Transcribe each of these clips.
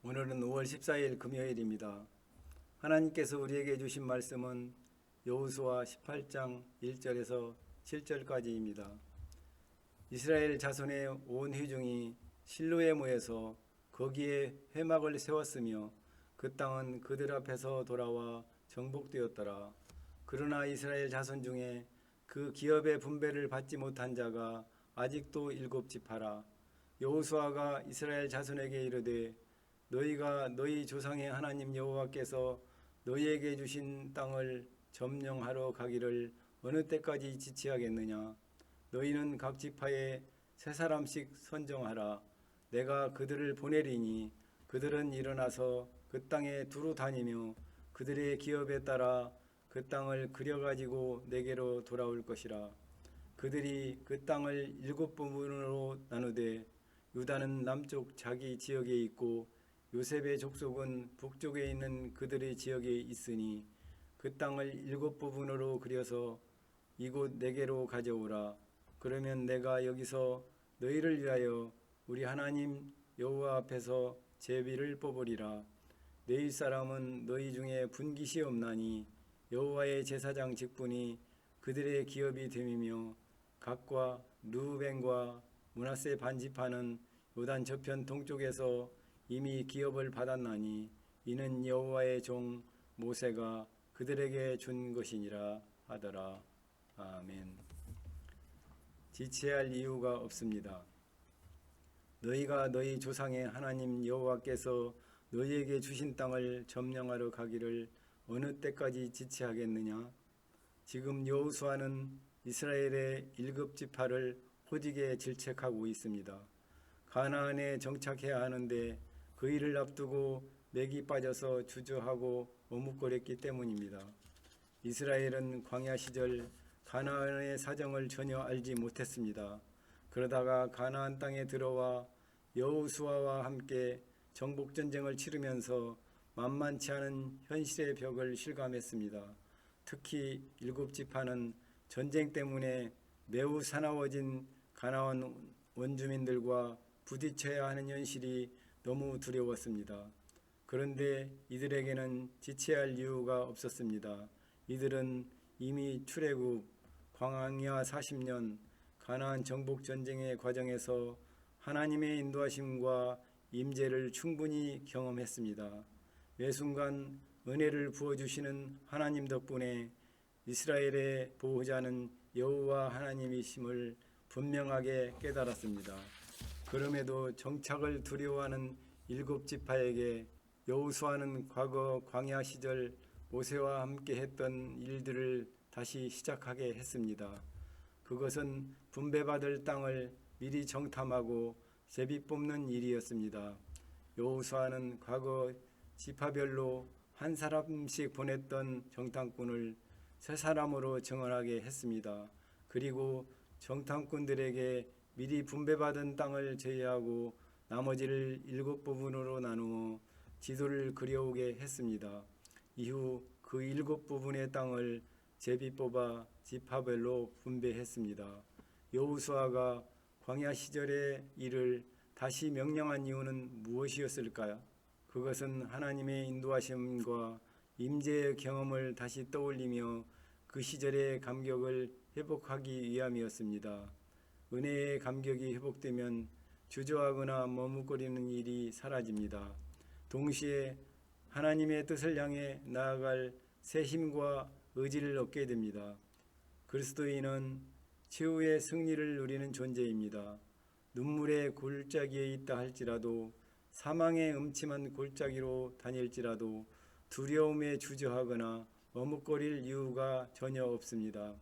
오늘은 5월 14일 금요일입니다. 하나님께서 우리에게 주신 말씀은 여호수아 18장 1절에서 7절까지입니다. 이스라엘 자손의 온 회중이 실로에 모여서 거기에 회막을 세웠으며 그 땅은 그들 앞에서 돌아와 정복되었더라. 그러나 이스라엘 자손 중에 그 기업의 분배를 받지 못한 자가 아직도 7지파라. 여호수아가 이스라엘 자손에게 이르되 너희가 너희 조상의 하나님 여호와께서 너희에게 주신 땅을 점령하러 가기를 어느 때까지 지체하겠느냐? 너희는 각 지파에 세 사람씩 선정하라. 내가 그들을 보내리니 그들은 일어나서 그 땅에 두루 다니며 그들의 기업에 따라 그 땅을 그려가지고 내게로 돌아올 것이라. 그들이 그 땅을 7부분으로 나누되 유다는 남쪽 자기 지역에 있고 요셉의 족속은 북쪽에 있는 그들의 지역에 있으니 그 땅을 7부분으로 그려서 이곳 내게로 가져오라. 그러면 내가 여기서 너희를 위하여 우리 하나님 여호와 앞에서 제비를 뽑으리라. 너희 사람은 너희 중에 분깃이 없나니 여호와의 제사장 직분이 그들의 기업이 됨이며 각과 르우벤과 므낫세 반지파는 요단 저편 동쪽에서 이미 기업을 받았나니 이는 여호와의 종 모세가 그들에게 준 것이니라 하더라. 아멘. 지체할 이유가 없습니다. 너희가 너희 조상의 하나님 여호와께서 너희에게 주신 땅을 점령하러 가기를 어느 때까지 지체하겠느냐? 지금 여호수아는 이스라엘의 7지파를 호직에 질책하고 있습니다. 가나안에 정착해야 하는데 그 일을 앞두고 맥이 빠져서 주저하고 머뭇거렸기 때문입니다. 이스라엘은 광야 시절 가나안의 사정을 전혀 알지 못했습니다. 그러다가 가나안 땅에 들어와 여호수아와 함께 정복전쟁을 치르면서 만만치 않은 현실의 벽을 실감했습니다. 특히 7지파는 전쟁 때문에 매우 사나워진 가나안 원주민들과 부딪혀야 하는 현실이 너무 두려웠습니다. 그런데 이들에게는 지체할 이유가 없었습니다. 이들은 이미 출애굽, 광야 40년, 가나안 정복 전쟁의 과정에서 하나님의 인도하심과 임재를 충분히 경험했습니다. 매 순간 은혜를 부어주시는 하나님 덕분에 이스라엘의 보호자는 여호와 하나님이심을 분명하게 깨달았습니다. 그럼에도 정착을 두려워하는 7지파에게 여호수아는 과거 광야 시절 모세와 함께 했던 일들을 다시 시작하게 했습니다. 그것은 분배받을 땅을 미리 정탐하고 제비 뽑는 일이었습니다. 여호수아는 과거 지파별로 한 사람씩 보냈던 정탐꾼을 세 사람으로 정원하게 했습니다. 그리고 정탐꾼들에게 미리 분배받은 땅을 제외하고 나머지를 7부분으로 나누어 지도를 그려오게 했습니다. 이후 그 7부분의 땅을 제비 뽑아 지파별로 분배했습니다. 여호수아가 광야 시절의 일을 다시 명령한 이유는 무엇이었을까요? 그것은 하나님의 인도하심과 임재의 경험을 다시 떠올리며 그 시절의 감격을 회복하기 위함이었습니다. 은혜의 감격이 회복되면 주저하거나 머뭇거리는 일이 사라집니다. 동시에 하나님의 뜻을 향해 나아갈 새 힘과 의지를 얻게 됩니다. 그리스도인은 최후의 승리를 누리는 존재입니다. 눈물의 골짜기에 있다 할지라도 사망의 음침한 골짜기로 다닐지라도 두려움에 주저하거나 머뭇거릴 이유가 전혀 없습니다.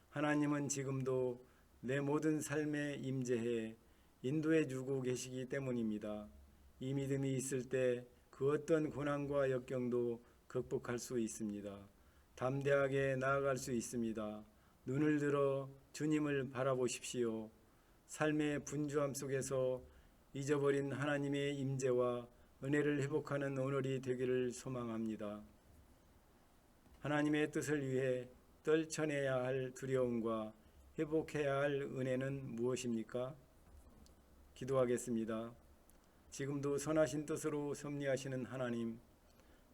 하나님은 지금도 내 모든 삶에 임재해 인도해 주고 계시기 때문입니다. 이 믿음이 있을 때 그 어떤 고난과 역경도 극복할 수 있습니다. 담대하게 나아갈 수 있습니다. 눈을 들어 주님을 바라보십시오. 삶의 분주함 속에서 잊어버린 하나님의 임재와 은혜를 회복하는 오늘이 되기를 소망합니다. 하나님의 뜻을 위해 떨쳐내야 할 두려움과 회복해야 할 은혜는 무엇입니까? 기도하겠습니다. 지금도 선하신 뜻으로 섭리하시는 하나님,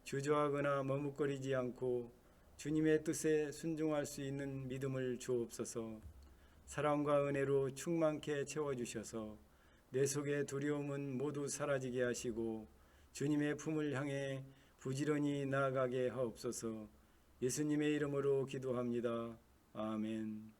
주저하거나 머뭇거리지 않고 주님의 뜻에 순종할 수 있는 믿음을 주옵소서. 사랑과 은혜로 충만케 채워주셔서 내 속의 두려움은 모두 사라지게 하시고 주님의 품을 향해 부지런히 나아가게 하옵소서. 예수님의 이름으로 기도합니다. 아멘.